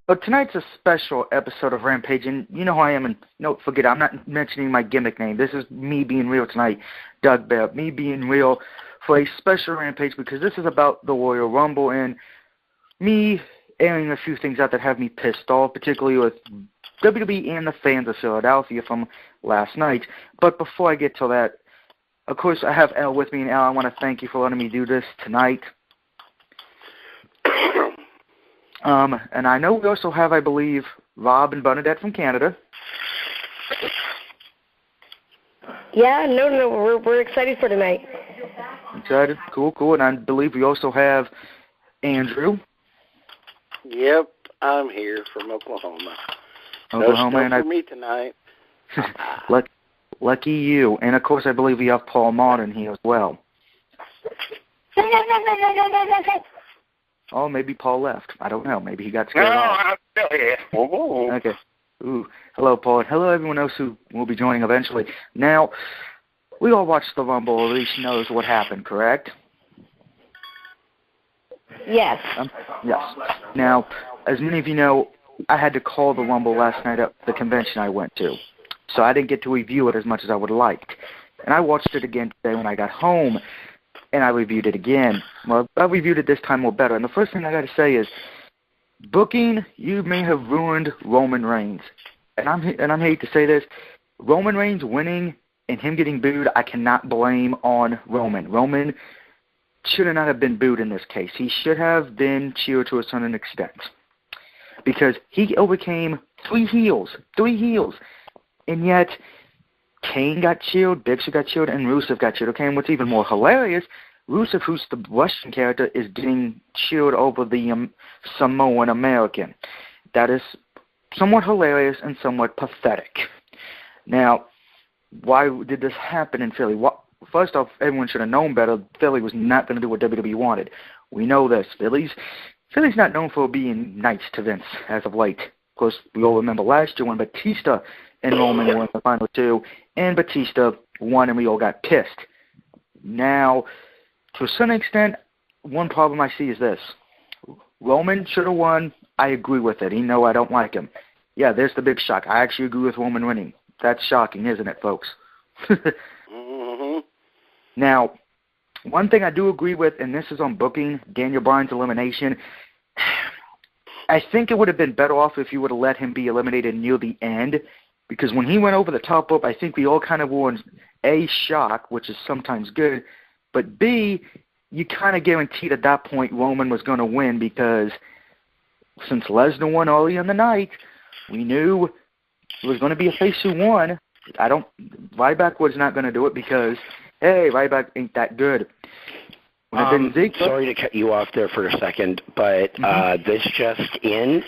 But tonight's a special episode of Rampage, and you know who I am, and no, forget it, I'm not mentioning my gimmick name. This is me being real tonight, Doug Bear. Me being real for a special Rampage because this is about the Royal Rumble and me airing a few things out that have me pissed off, particularly with WWE and the fans of Philadelphia from last night. But before I get to that, of course, I have Al with me, and Al, I want to thank you for letting me do this tonight. And I know we also have, I believe, Rob and Bernadette from Canada. Yeah, no, we're excited for tonight. Excited? Cool. And I believe we also have Andrew. Yep, I'm here from Oklahoma. Oklahoma, no snow for me tonight. Lucky you. And, of course, I believe we have Paul Martin here as well. Oh, maybe Paul left. I don't know. Maybe he got scared off. I'm still here. Oh. Okay. Ooh. Hello, Paul. And hello, everyone else who will be joining eventually. Now, we all watched the Rumble, or at least knows what happened, correct? Yes. Yes. Now, as many of you know, I had to call the Rumble last night at the convention I went to. So I didn't get to review it as much as I would have liked. And I watched it again today when I got home. And I reviewed it again. Well, I reviewed it this time more better. And the first thing I got to say is, booking, you may have ruined Roman Reigns. And I'm hate to say this, Roman Reigns winning and him getting booed, I cannot blame on Roman. Roman should not have been booed in this case. He should have been cheered to a certain extent. Because he overcame three heels. And yet, Kane got chilled, Big Show got chilled, and Rusev got chilled. Okay, and what's even more hilarious, Rusev, who's the Russian character, is getting chilled over the Samoan American. That is somewhat hilarious and somewhat pathetic. Now, why did this happen in Philly? First off, everyone should have known better. Philly was not going to do what WWE wanted. We know this. Philly's not known for being nice to Vince as of late. Of course, we all remember last year when Batista and Roman were in the final two, and Batista won, and we all got pissed. Now, to a certain extent, one problem I see is this. Roman should have won. I agree with it. Even though I don't like him. Yeah, there's the big shock. I actually agree with Roman winning. That's shocking, isn't it, folks? Mm-hmm. Now, one thing I do agree with, and this is on booking, Daniel Bryan's elimination. I think it would have been better off if you would have let him be eliminated near the end, because when he went over the top rope, I think we all kind of were in A, shock, which is sometimes good, but B, you kind of guaranteed at that point Roman was going to win, because since Lesnar won early in the night, we knew it was going to be a face who won. Ryback was not going to do it because, hey, Ryback ain't that good. Sorry to cut you off there for a second, but this just in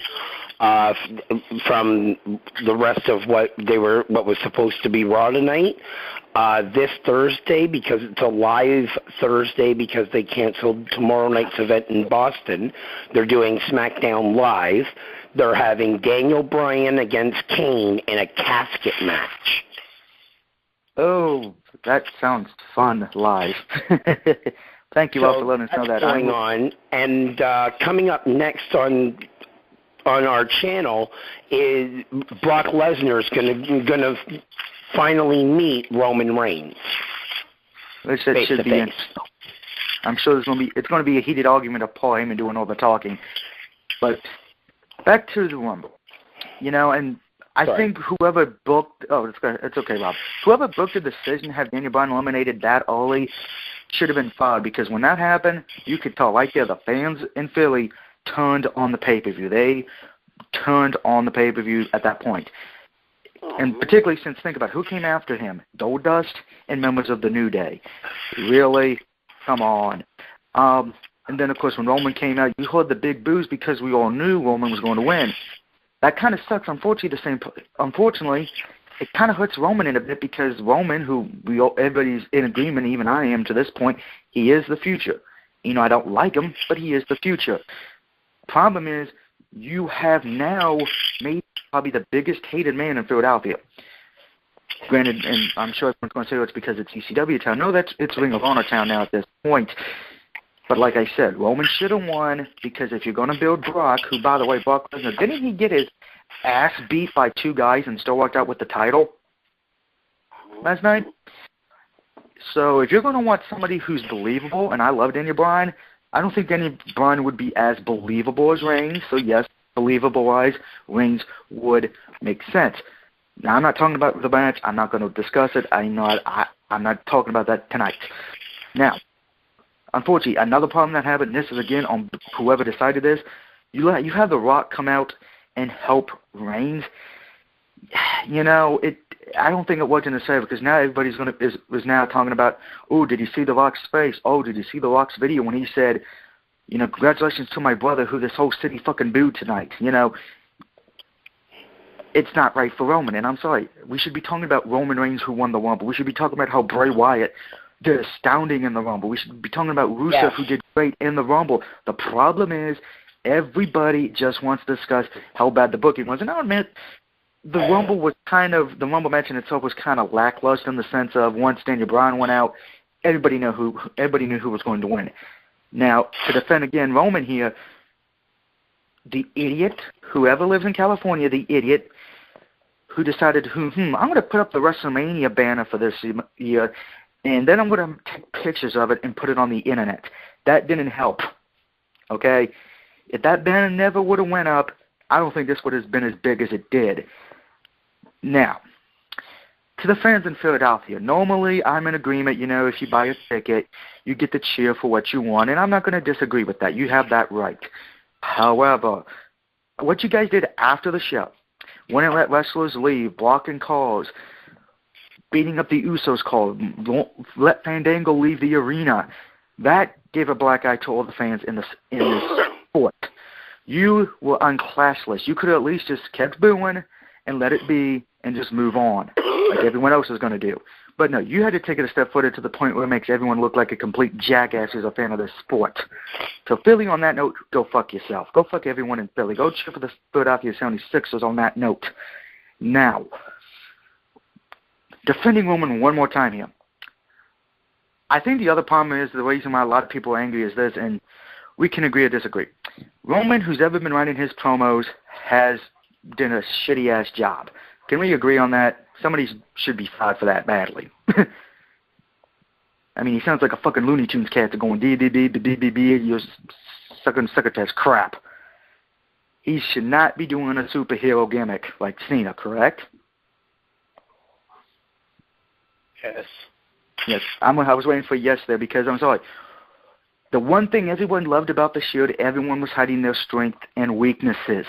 from the rest of what was supposed to be Raw tonight. This Thursday, because it's a live Thursday because they canceled tomorrow night's event in Boston, they're doing SmackDown Live. They're having Daniel Bryan against Kane in a casket match. Oh, that sounds fun live. Thank you all for letting us know that. Going on, and coming up next on our channel is Brock Lesnar is going to finally meet Roman Reigns. It should be. I'm sure it's going to be a heated argument of Paul Heyman doing all the talking. But back to the Rumble, and I think whoever booked. Oh, it's okay, Rob. Whoever booked the decision to have Daniel Bryan eliminated that early should have been fired, because when that happened, you could tell right there the fans in Philly turned on the pay-per-view. They turned on the pay-per-view at that point. And particularly since, think about who came after him, Goldust and members of the New Day. Really? Come on. And then, of course, when Roman came out, you heard the big boos because we all knew Roman was going to win. That kind of sucks. Unfortunately, it kind of hurts Roman in a bit, because Roman, who everybody's in agreement, even I am to this point, he is the future. I don't like him, but he is the future. Problem is, you have now made probably the biggest hated man in Philadelphia. Granted, and I'm sure everyone's going to say it's because it's ECW town. No, it's Ring of Honor town now at this point. But like I said, Roman should have won because if you're going to build Brock, who, by the way, Brock Lesnar, didn't he get his ass beat by two guys and still walked out with the title last night? So if you're going to want somebody who's believable, and I love Daniel Bryan, I don't think Daniel Bryan would be as believable as Reigns. So, yes, believable-wise, Reigns would make sense. Now, I'm not talking about the match. I'm not going to discuss it. I'm not talking about that tonight. Now, unfortunately, another problem that happened, and this is, again, on whoever decided this, you have The Rock come out and help Reigns. You know, I don't think it was going to save it because now everybody's is now talking about, oh, did you see The Rock's face? Oh, did you see The Rock's video when he said, you know, congratulations to my brother who this whole city fucking booed tonight. You know, it's not right for Roman, and I'm sorry. We should be talking about Roman Reigns who won the Rumble. We should be talking about how Bray Wyatt did astounding in the Rumble. We should be talking about Rusev who did great in the Rumble. The problem is everybody just wants to discuss how bad the booking was. And I'll admit, the Rumble match in itself was kind of lackluster in the sense of once Daniel Bryan went out, everybody knew who was going to win. Now, to defend again Roman here, the idiot, whoever lives in California, the idiot who decided, I'm going to put up the WrestleMania banner for this year, and then I'm going to take pictures of it and put it on the internet. That didn't help, okay? If that banner never would have went up, I don't think this would have been as big as it did. Now, to the fans in Philadelphia, normally I'm in agreement, you know, if you buy a ticket, you get to cheer for what you want, and I'm not going to disagree with that. You have that right. However, what you guys did after the show, when it let wrestlers leave, blocking calls, beating up the Usos call, let Fandango leave the arena, that gave a black eye to all the fans in this sport. You were unclassless. You could have at least just kept booing and let it be and just move on like everyone else is going to do. But no, you had to take it a step further to the point where it makes everyone look like a complete jackass who's a fan of this sport. So Philly, on that note, go fuck yourself. Go fuck everyone in Philly. Go cheer for the Philadelphia 76ers on that note. Now, defending Roman one more time here. I think the other problem is the reason why a lot of people are angry is this, and we can agree or disagree. Roman, who's ever been writing his promos, has done a shitty-ass job. Can we agree on that? Somebody should be fired for that badly. I mean, he sounds like a fucking Looney Tunes character going D-D-D-D-D-D-D, you're sucking succotash crap. He should not be doing a superhero gimmick like Cena, correct? Yes. Yes, I was waiting for a yes there because I'm sorry. The one thing everyone loved about the Shield, everyone was hiding their strength and weaknesses.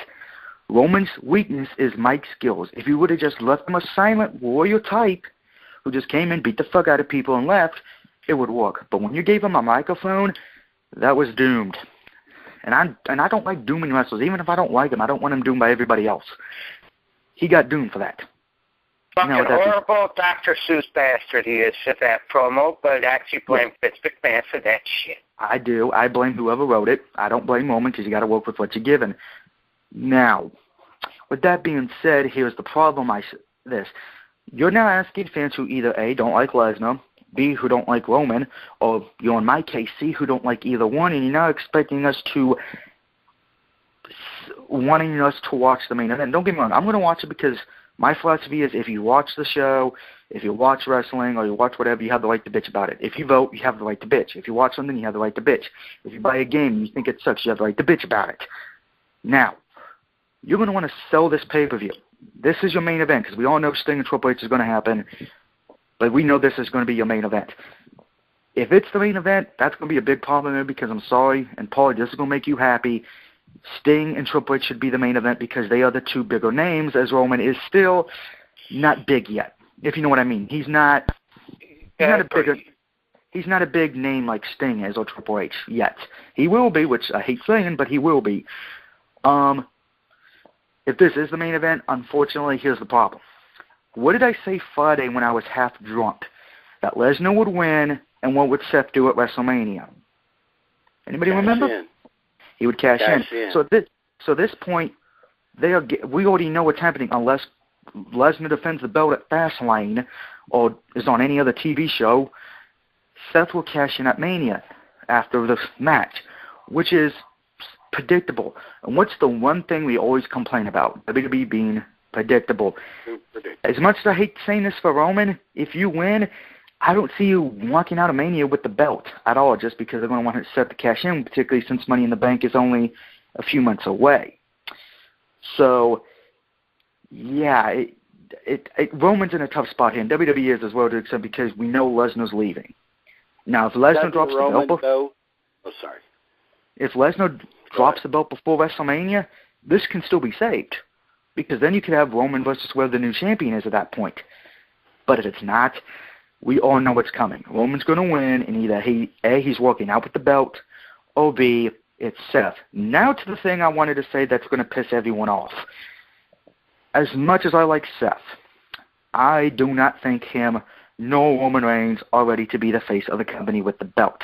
Roman's weakness is Mike's skills. If you would have just left him a silent warrior type who just came in, beat the fuck out of people and left, it would work. But when you gave him a microphone, that was doomed. And I don't like dooming wrestlers. Even if I don't like him, I don't want him doomed by everybody else. He got doomed for that. Fucking horrible Dr. Seuss bastard he is for that promo, but actually blame Vince McMahon for that shit. I do. I blame whoever wrote it. I don't blame Roman because you got to work with what you're given. Now, with that being said, here's the problem. You're now asking fans who either A, don't like Lesnar, B, who don't like Roman, or you're in my case, C, who don't like either one, and you're now expecting us to, wanting us to watch the main event. Don't get me wrong, I'm going to watch it because my philosophy is if you watch the show, if you watch wrestling, or you watch whatever, you have the right to bitch about it. If you vote, you have the right to bitch. If you watch something, you have the right to bitch. If you buy a game and you think it sucks, you have the right to bitch about it. Now, you're going to want to sell this pay-per-view. This is your main event because we all know Sting and Triple H is going to happen, but we know this is going to be your main event. If it's the main event, that's going to be a big problem there because I'm sorry, and Paul, this is going to make you happy. Sting and Triple H should be the main event because they are the two bigger names, as Roman is still not big yet, if you know what I mean. He's not a big name like Sting is or Triple H yet. He will be, which I hate saying, but he will be. If this is the main event, unfortunately, here's the problem. What did I say Friday when I was half drunk? That Lesnar would win, and what would Seth do at WrestleMania? Anybody remember? He would cash in. So at this point, we already know what's happening unless Lesnar defends the belt at Fastlane or is on any other TV show. Seth will cash in at Mania. after the match, which is predictable. And what's the one thing we always complain about? WWE being predictable. As much as I hate saying this for Roman, if you win, I don't see you walking out of Mania with the belt at all, just because they're going to want Seth to cash in, particularly since Money in the Bank is only a few months away. So, yeah, Roman's in a tough spot here, and WWE is as well, to accept, because we know Lesnar's leaving. Now, if Lesnar drops the belt, if Lesnar drops the belt before WrestleMania, this can still be saved, because then you could have Roman versus whoever the new champion is at that point. But if it's not, we all know what's coming. Roman's going to win, and either he's walking out with the belt, or B, it's Seth. Now to the thing I wanted to say that's going to piss everyone off. As much as I like Seth, I do not think him nor Roman Reigns are ready to be the face of the company with the belt.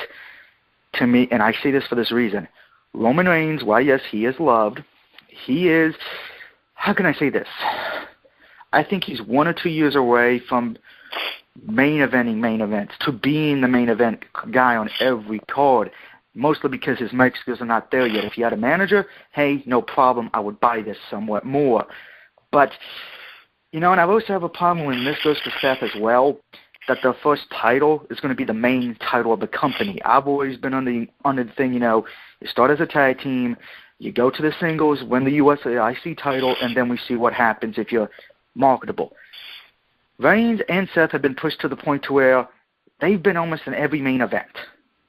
To me, and I say this for this reason, Roman Reigns, while yes, he is loved, he is, how can I say this? I think he's 1 or 2 years away from main events, to being the main event guy on every card, mostly because his mic skills are not there yet. If he had a manager, hey, no problem, I would buy this somewhat more. But, and I also have a problem when this goes to Seth as well, that the first title is going to be the main title of the company. I've always been on the thing, you start as a tag team, you go to the singles, win the IC title, and then we see what happens if you're marketable. Reigns and Seth have been pushed to the point to where they've been almost in every main event.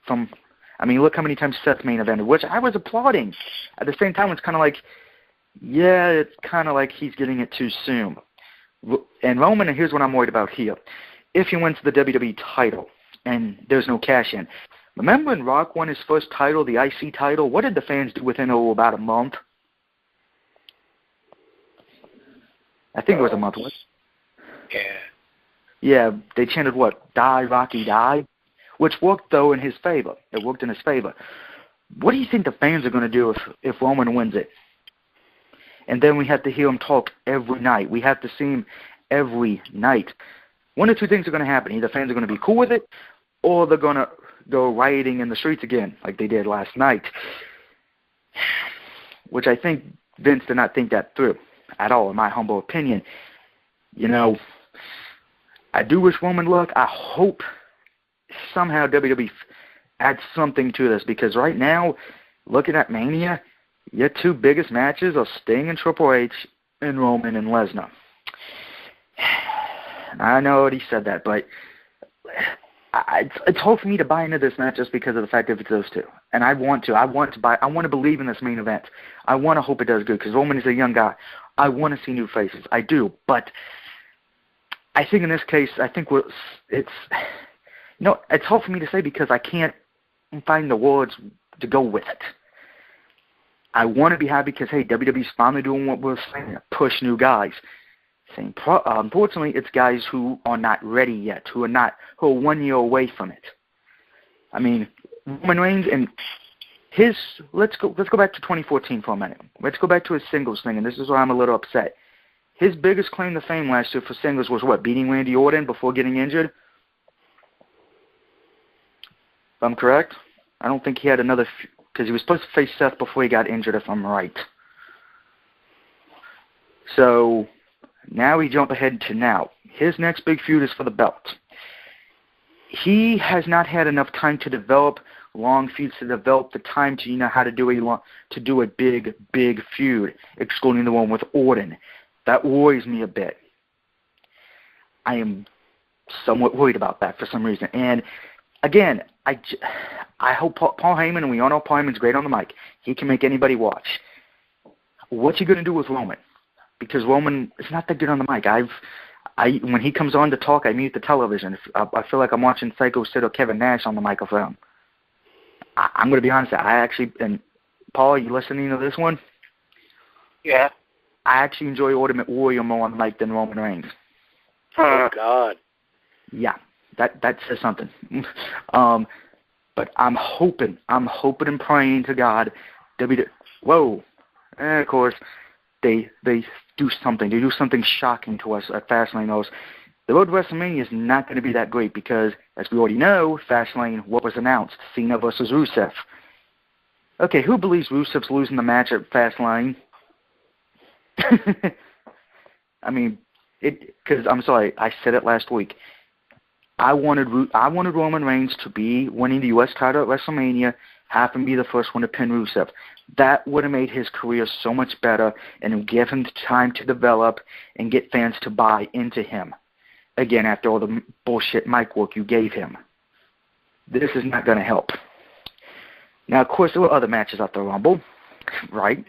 Look how many times Seth main evented, which I was applauding. At the same time, it's kind of like, yeah, it's kind of like he's getting it too soon. And Roman, and here's what I'm worried about here. If he wins the WWE title and there's no cash in, remember when Rock won his first title, the IC title? What did the fans do within about a month? I think it was a month. Yeah, they chanted what? Die, Rocky, die? Which worked, though, in his favor. It worked in his favor. What do you think the fans are going to do if Roman wins it? And then we have to hear him talk every night. We have to see him every night. One or two things are going to happen. Either fans are going to be cool with it, or they're going to go rioting in the streets again, like they did last night. Which I think Vince did not think that through at all, in my humble opinion. I do wish Roman luck. I hope somehow WWE adds something to this, because right now, looking at Mania, your two biggest matches are Sting and Triple H and Roman and Lesnar. I know I already said that, but it's hard for me to buy into this match just because of the fact that it's those two. And I want to believe in this main event. I want to hope it does good, because Roman is a young guy. I want to see new faces. I do, but I think in this case, it's hard for me to say, because I can't find the words to go with it. I want to be happy because, hey, WWE's finally doing what we're saying, push new guys. Unfortunately, it's guys who are not ready yet, who are 1 year away from it. Roman Reigns and let's go back to 2014 for a minute. Let's go back to his singles thing, and this is why I'm a little upset. His biggest claim to fame last year for singles was what? Beating Randy Orton before getting injured? If I'm correct? I don't think he had another, because he was supposed to face Seth before he got injured, if I'm right. So now we jump ahead to now. His next big feud is for the belt. He has not had enough time to develop long feuds, to develop the time to how to do a big feud, excluding the one with Orton. That worries me a bit. I am somewhat worried about that for some reason. And again, I hope Paul Heyman, and we all know Paul Heyman's great on the mic, he can make anybody watch. What's he going to do with Roman? Because Roman is not that good on the mic. When he comes on to talk, I mute the television. I feel like I'm watching Psycho Sid or Kevin Nash on the microphone. I'm going to be honest. And Paul, are you listening to this one? Yeah. I actually enjoy Ultimate Warrior more on the mic than Roman Reigns. Oh, God. Yeah, that says something. But I'm hoping and praying to God, whoa, and of course, they do something. They do something shocking to us at Fastlane. the road to WrestleMania is not going to be that great because, as we already know, Fastlane, what was announced? Cena versus Rusev. Okay, who believes Rusev's losing the match at Fastlane? I mean, because I'm sorry, I said it last week. I wanted Roman Reigns to be winning the U.S. title at WrestleMania, have him be the first one to pin Rusev. That would have made his career so much better and give him time to develop and get fans to buy into him. Again, after all the bullshit mic work you gave him. This is not going to help. Now, of course, there were other matches at the Rumble, right?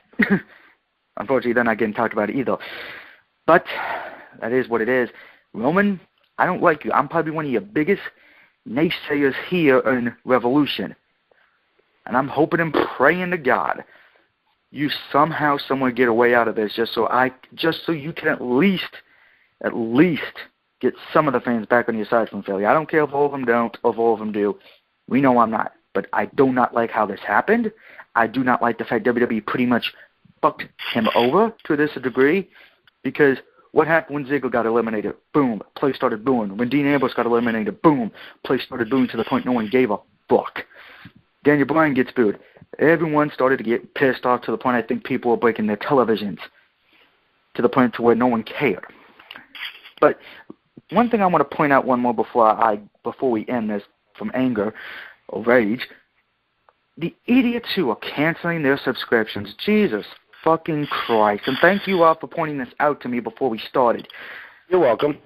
Unfortunately, they're not getting talked about either. But that is what it is. Roman, I don't like you. I'm probably one of your biggest naysayers here in Revolution. And I'm hoping and praying to God you somehow, somewhere get a way out of this just so you can at least get some of the fans back on your side from Philly. I don't care if all of them don't or if all of them do. We know I'm not. But I do not like how this happened. I do not like the fact WWE pretty much fucked him over to this degree because what happened when Ziggler got eliminated? Boom. Place started booing. When Dean Ambrose got eliminated, boom. Place started booing to the point no one gave a fuck. Daniel Bryan gets booed. Everyone started to get pissed off to the point I think people were breaking their televisions to the point to where no one cared. But one thing I want to point out one more before we end this from anger or rage, the idiots who are canceling their subscriptions. Jesus fucking Christ. And thank you all for pointing this out to me before we started. You're welcome.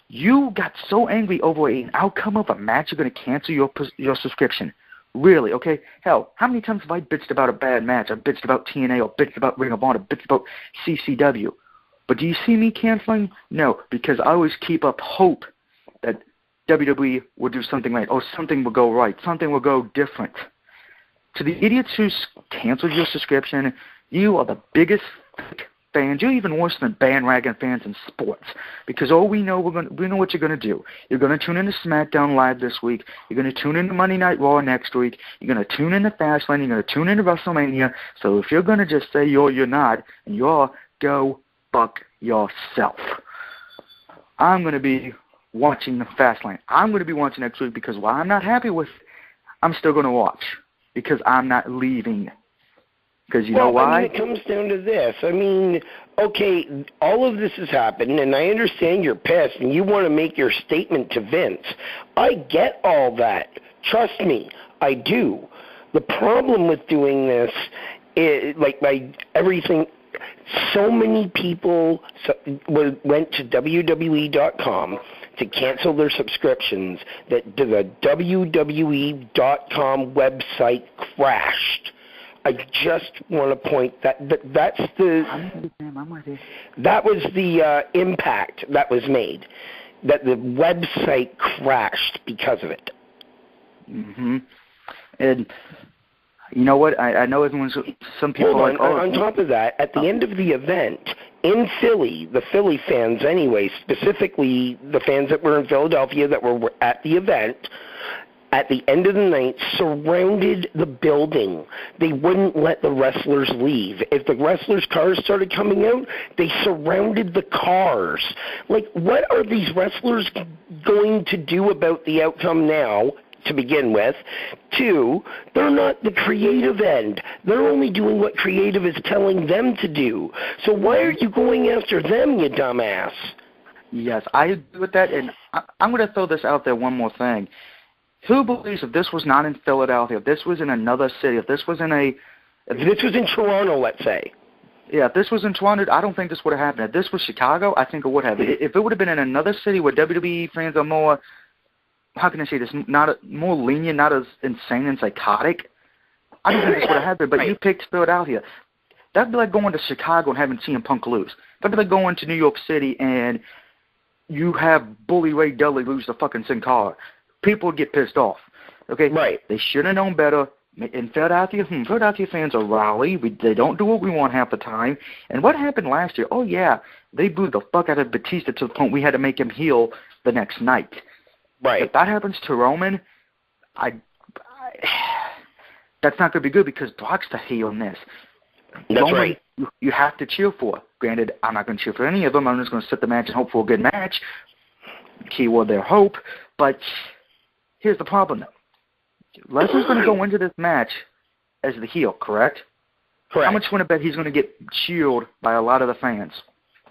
You got so angry over an outcome of a match you're going to cancel your subscription. Really, okay? Hell, how many times have I bitched about a bad match? I bitched about TNA or bitched about Ring of Honor, bitched about CCW. But do you see me canceling? No, because I always keep up hope that WWE will do something right, or something will go right, something will go different. To the idiots who canceled your subscription, you are the biggest fans. You're even worse than bandwagon fans in sports, because all we know we know what you're going to do. You're going to tune into SmackDown Live this week. You're going to tune into Monday Night Raw next week. You're going to tune into Fastlane. You're going to tune into WrestleMania. So if you're going to just say you're not, and go fuck yourself. I'm going to be watching the Fastlane. I'm going to be watching next week because while I'm not happy with it, I'm still going to watch because I'm not leaving. Because you know why? I mean, it comes down to this. I mean, okay, all of this has happened, and I understand you're pissed, and you want to make your statement to Vince. I get all that. Trust me, I do. The problem with doing this is, everything, so many people went to WWE.com to cancel their subscriptions that the WWE.com website crashed. I just want to point that was the impact that was made, that the website crashed because of it. Mm-hmm. And you know what? I know some people Hold on. On top of that, at the end of the event in Philly, the Philly fans anyway, specifically the fans that were in Philadelphia that were at the event, at the end of the night, surrounded the building. They wouldn't let the wrestlers leave. If the wrestlers' cars started coming out, they surrounded the cars. What are these wrestlers going to do about the outcome now, to begin with? Two, they're not the creative end. They're only doing what creative is telling them to do. So why are you going after them, you dumbass? Yes, I agree with that, and I'm going to throw this out there one more thing. Who believes if this was not in Philadelphia, if this was in another city, if this was in Toronto, let's say. Yeah, if this was in Toronto, I don't think this would have happened. If this was Chicago, I think it would have. If it would have been in another city where WWE fans are more, how can I say this, more lenient, not as insane and psychotic, I don't think this would have happened. But you picked Philadelphia. That'd be like going to Chicago and having CM Punk lose. That'd be like going to New York City and you have Bully Ray Dudley lose to fucking Sin Cara. People would get pissed off. Okay? Right. They should have known better. In Philadelphia, Philadelphia fans are rowdy. They don't do what we want half the time. And what happened last year? Oh, yeah, they booed the fuck out of Batista to the point we had to make him heel the next night. Right. If that happens to Roman, that's not going to be good because Brock's the heel in this. That's Roman, right. You have to cheer for. Granted, I'm not going to cheer for any of them. I'm just going to set the match and hope for a good match. keyword their hope. But here's the problem, though. Lesnar's going to go into this match as the heel, correct? Correct. How much want to bet he's going to get cheered by a lot of the fans?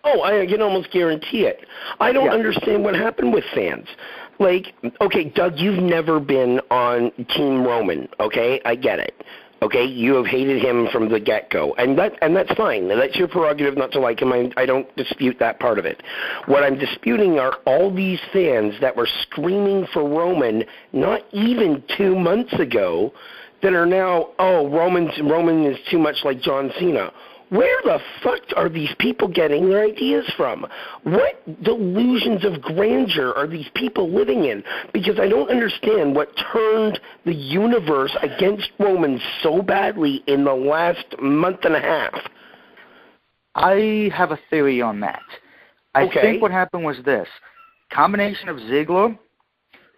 Oh, I can almost guarantee it. I don't understand what happened with fans. Like, okay, Doug, you've never been on Team Roman, okay? I get it. Okay, you have hated him from the get-go, and that's fine. That's your prerogative not to like him. I don't dispute that part of it. What I'm disputing are all these fans that were screaming for Roman not even 2 months ago that are now, oh, Roman is too much like John Cena. Where the fuck are these people getting their ideas from? What delusions of grandeur are these people living in? Because I don't understand what turned the universe against Roman so badly in the last month and a half. I have a theory on that. I think what happened was this. Combination of Ziggler,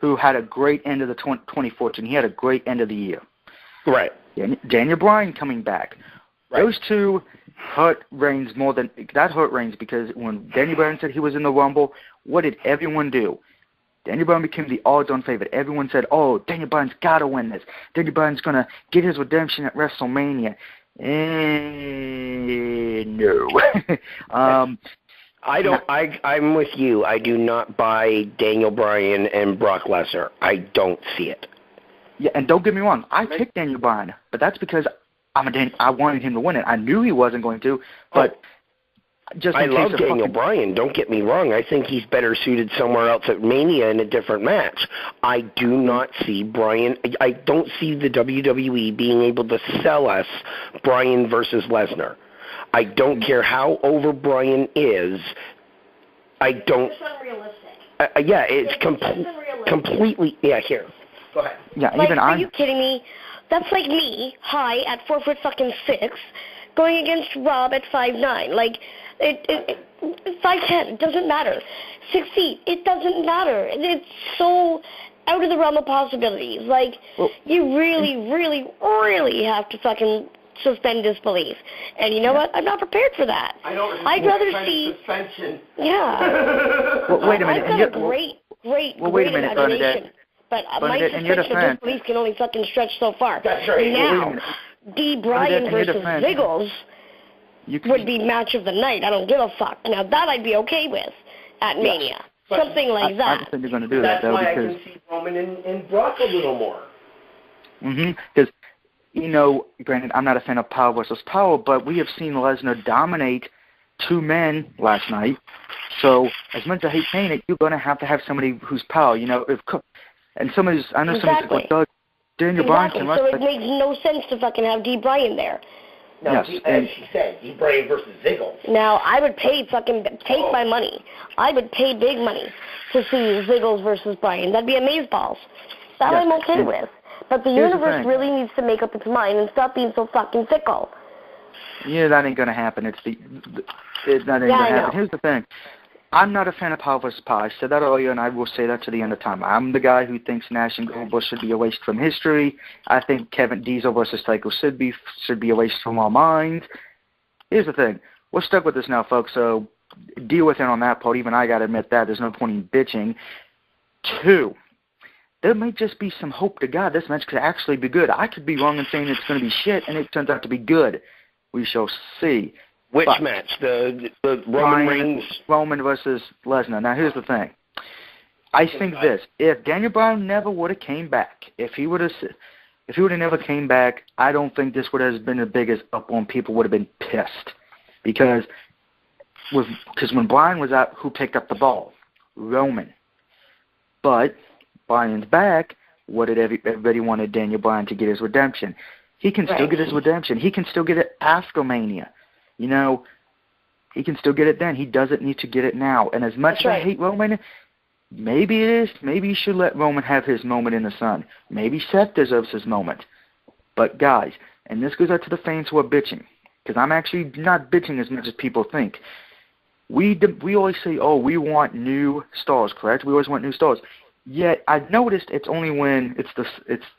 who had a great end of the 2014. He had a great end of the year. Right. Daniel Bryan coming back. Right. Those two hurt Reigns more than that hurt Reigns because when Daniel Bryan said he was in the Rumble, what did everyone do? Daniel Bryan became the odds-on favorite. Everyone said, "Oh, Daniel Bryan's got to win this. Daniel Bryan's gonna get his redemption at WrestleMania." No. I'm with you. I do not buy Daniel Bryan and Brock Lesnar. I don't see it. Yeah, and don't get me wrong. I picked Daniel Bryan, but that's because I wanted him to win it. I knew he wasn't going to, but just I love Daniel Bryan. Don't get me wrong. I think he's better suited somewhere else at Mania in a different match. I do not see Bryan. I don't see the WWE being able to sell us Bryan versus Lesnar. I don't care how over Bryan is. I don't. It's unrealistic. It's completely. Yeah, here. Go ahead. Yeah, like, even are you kidding me? That's like me, high at 4'6", going against Rob at 5'9". Like, 5'10", it doesn't matter. 6 feet, it doesn't matter. It's so out of the realm of possibilities. Like, you really, really, really have to fucking suspend disbelief. And you know what? I'm not prepared for that. I'd rather see suspension. Yeah. Well, wait a minute. I've got a great imagination. But my suspension of disbelief can only fucking stretch so far. That's right. Now, D. Bryan versus Ziggles would be match of the night. I don't give a fuck. Now, that I'd be okay with at Mania. Something like that. I don't think they're going to do that, though. That's why I can see Roman and Brock a little more. Because, you know, granted, I'm not a fan of power versus power, but we have seen Lesnar dominate two men last night. So, as much as I hate saying it, you're going to have somebody who's power. You know, and somebody's, I know somebody's like, Doug, Daniel Bryan can wrestle. So it makes no sense to fucking have D. Bryan there. No, as she said, D. Bryan versus Ziggles. Now, I would take my money. I would pay big money to see Ziggles versus Bryan. That'd be amazeballs. That I'm okay with. But the universe really needs to make up its mind and stop being so fucking fickle. Yeah, that ain't going to happen. That ain't going to happen. Here's the thing. I'm not a fan of power versus power. I said that earlier, and I will say that to the end of time. I'm the guy who thinks Nash and Goldberg should be erased from history. I think Kevin Diesel versus Psycho should be erased from our minds. Here's the thing. We're stuck with this now, folks, so deal with it on that part. Even I got to admit that. There's no point in bitching. 2, there may just be some hope to God this match could actually be good. I could be wrong in saying it's going to be shit, and it turns out to be good. We shall see. Which match? The Roman Reigns? Roman versus Lesnar. Now, here's the thing. I think this. If Daniel Bryan never would have came back, if he would have never came back, I don't think this would have been the biggest up on. People would have been pissed. Because when Bryan was out, who picked up the ball? Roman. But Bryan's back. What did everybody wanted Daniel Bryan to get his redemption? He can still get his redemption. He can still get it after Mania. You know, he can still get it then. He doesn't need to get it now. And as much as I hate Roman, maybe it is. Maybe you should let Roman have his moment in the sun. Maybe Seth deserves his moment. But, guys, and this goes out to the fans who are bitching, because I'm actually not bitching as much as people think. We always say, oh, we want new stars, correct? We always want new stars. Yet I've noticed it's only when it's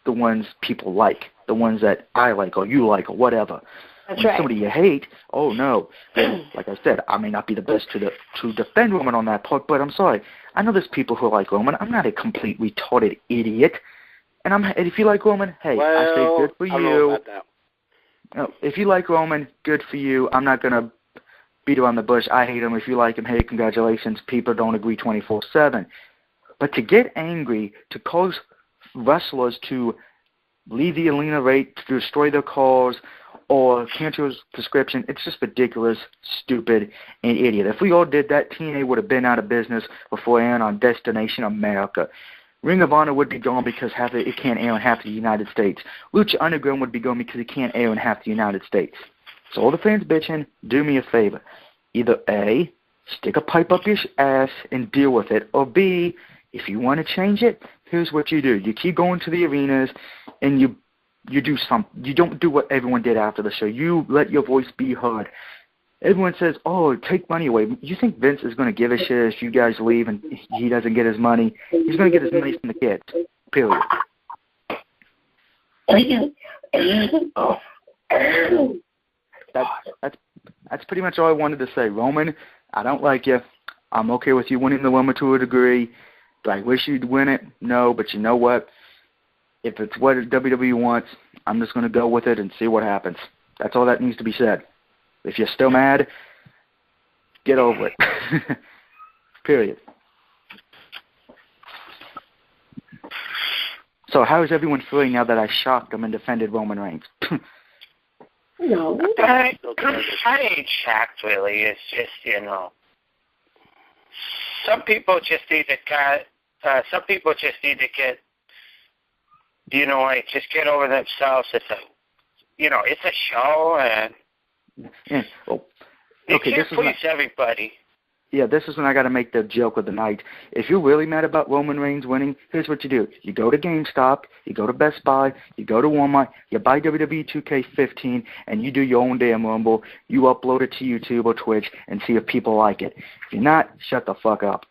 the ones people like, the ones that I like or you like or whatever. That's right. Somebody you hate, oh no. Like I said, I may not be the best to defend Roman on that part, but I'm sorry. I know there's people who like Roman. I'm not a complete retarded idiot. And if you like Roman, hey, I say good for you. I don't know about that. No, if you like Roman, good for you. I'm not going to beat around the bush. I hate him. If you like him, hey, congratulations. People don't agree 24/7. But to get angry, to cause wrestlers to leave the arena rate, to destroy their cars, or cancel his prescription, it's just ridiculous, stupid, and idiot. If we all did that, TNA would have been out of business before airing on Destination America. Ring of Honor would be gone because it can't air in half the United States. Lucha Underground would be gone because it can't air in half the United States. So all the fans bitching, do me a favor. Either A, stick a pipe up your ass and deal with it, or B, if you want to change it, here's what you do. You keep going to the arenas and you do something. You don't do what everyone did after the show. You let your voice be heard. Everyone says, oh, take money away. You think Vince is going to give a shit if you guys leave and he doesn't get his money? He's going to get his money from the kids, period. That's pretty much all I wanted to say. Roman, I don't like you. I'm okay with you winning the Rumble to a degree. Do I wish you'd win it? No, but you know what? If it's what WWE wants, I'm just going to go with it and see what happens. That's all that needs to be said. If you're still mad, get over it. Period. So how is everyone feeling now that I shocked them and defended Roman Reigns? No. I ain't shocked, really. It's just, some people just need to get, just get over themselves. It's a show, and you can't please everybody. Yeah, this is when I got to make the joke of the night. If you're really mad about Roman Reigns winning, here's what you do. You go to GameStop, you go to Best Buy, you go to Walmart, you buy WWE 2K15, and you do your own damn Rumble. You upload it to YouTube or Twitch and see if people like it. If you're not, shut the fuck up.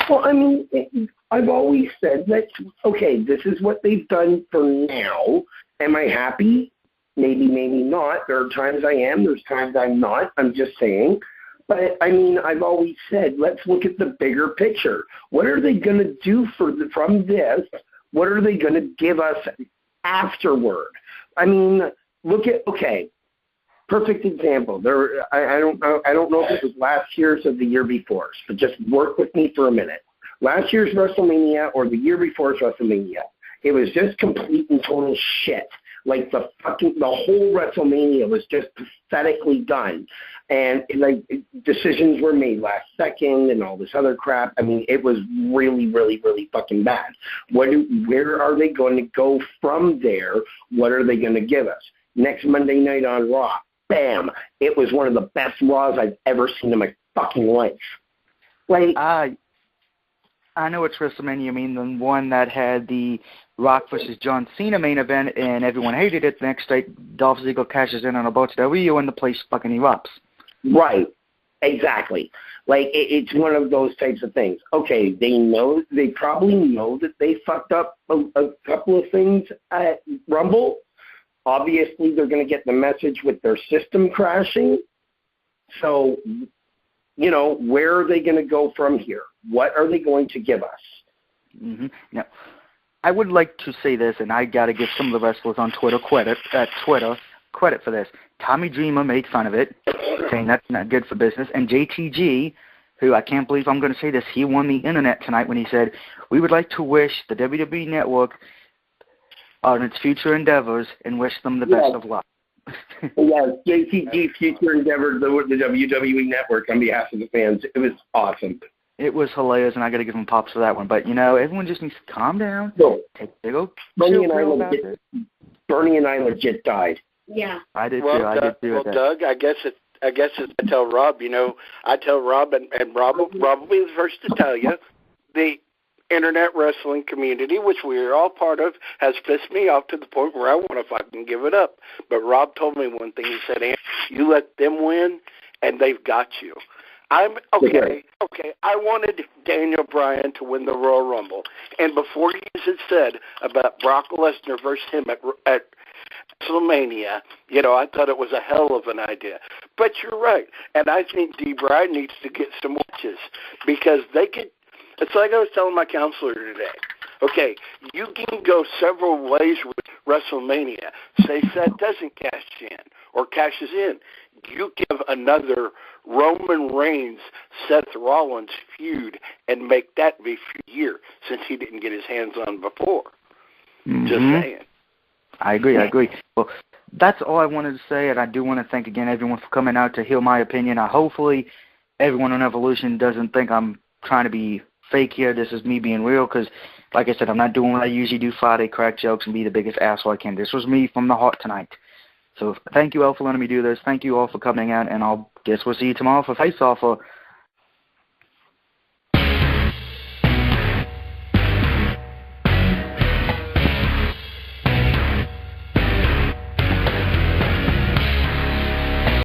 Well, I mean, I've always said that, okay, this is what they've done for now. Am I happy? Maybe, maybe not. There are times I am. There's times I'm not. I'm just saying. But, I mean, I've always said, let's look at the bigger picture. What are they going to do from this? What are they going to give us afterward? I mean, look at, okay, perfect example. I don't know if it was last year's or the year before, but just work with me for a minute. Last year's WrestleMania or the year before's WrestleMania, it was just complete and total shit. Like the whole WrestleMania was just pathetically done, and decisions were made last second and all this other crap. I mean, it was really, really, really fucking bad. Where are they going to go from there? What are they going to give us next Monday night on Raw? Bam! It was one of the best Raws I've ever seen in my fucking life. Like, I know it's WrestleMania. I mean, the one that had the Rock versus John Cena main event, and everyone hated it. The next day, Dolph Ziggler cashes in on a W, and the place fucking erupts. Right. Exactly. Like, it's one of those types of things. Okay, they probably know that they fucked up a couple of things at Rumble. Obviously, they're going to get the message with their system crashing. So, where are they going to go from here? What are they going to give us? Mm-hmm. Now, I would like to say this, and I got to give some of the wrestlers on Twitter credit for this. Tommy Dreamer made fun of it, saying that's not good for business. And JTG, who I can't believe I'm going to say this, he won the internet tonight when he said, we would like to wish the WWE Network on its future endeavors and wish them the best of luck. Yes, JTG future endeavors, the WWE Network, on behalf of the fans. It was awesome. It was hilarious, and I got to give him props for that one. But, everyone just needs to calm down. Take a big old chill about it. Bernie and I legit died. Yeah. I did too. Well, Doug, I guess I tell Rob, I tell Rob, and Rob will be the first to tell you, the internet wrestling community, which we are all part of, has pissed me off to the point where I want to fucking give it up. But Rob told me one thing. He said, Andrew, you let them win, and they've got you. I'm okay. I wanted Daniel Bryan to win the Royal Rumble, and before he had said about Brock Lesnar versus him at WrestleMania, you know, I thought it was a hell of an idea. But you're right. And I think D. Bride needs to get some watches because they could, it's like I was telling my counselor today. Okay, you can go several ways with WrestleMania. Say Seth doesn't cash in or cashes in. You give another Roman Reigns, Seth Rollins feud and make that be for a year since he didn't get his hands on before. Mm-hmm. Just saying. I agree. Well, that's all I wanted to say, and I do want to thank again everyone for coming out to hear my opinion. Hopefully everyone on Evolution doesn't think I'm trying to be fake here. This is me being real because, like I said, I'm not doing what I usually do, Friday, crack jokes, and be the biggest asshole I can. This was me from the heart tonight. So thank you all for letting me do this. Thank you all for coming out, and I'll guess we'll see you tomorrow for Face Off, or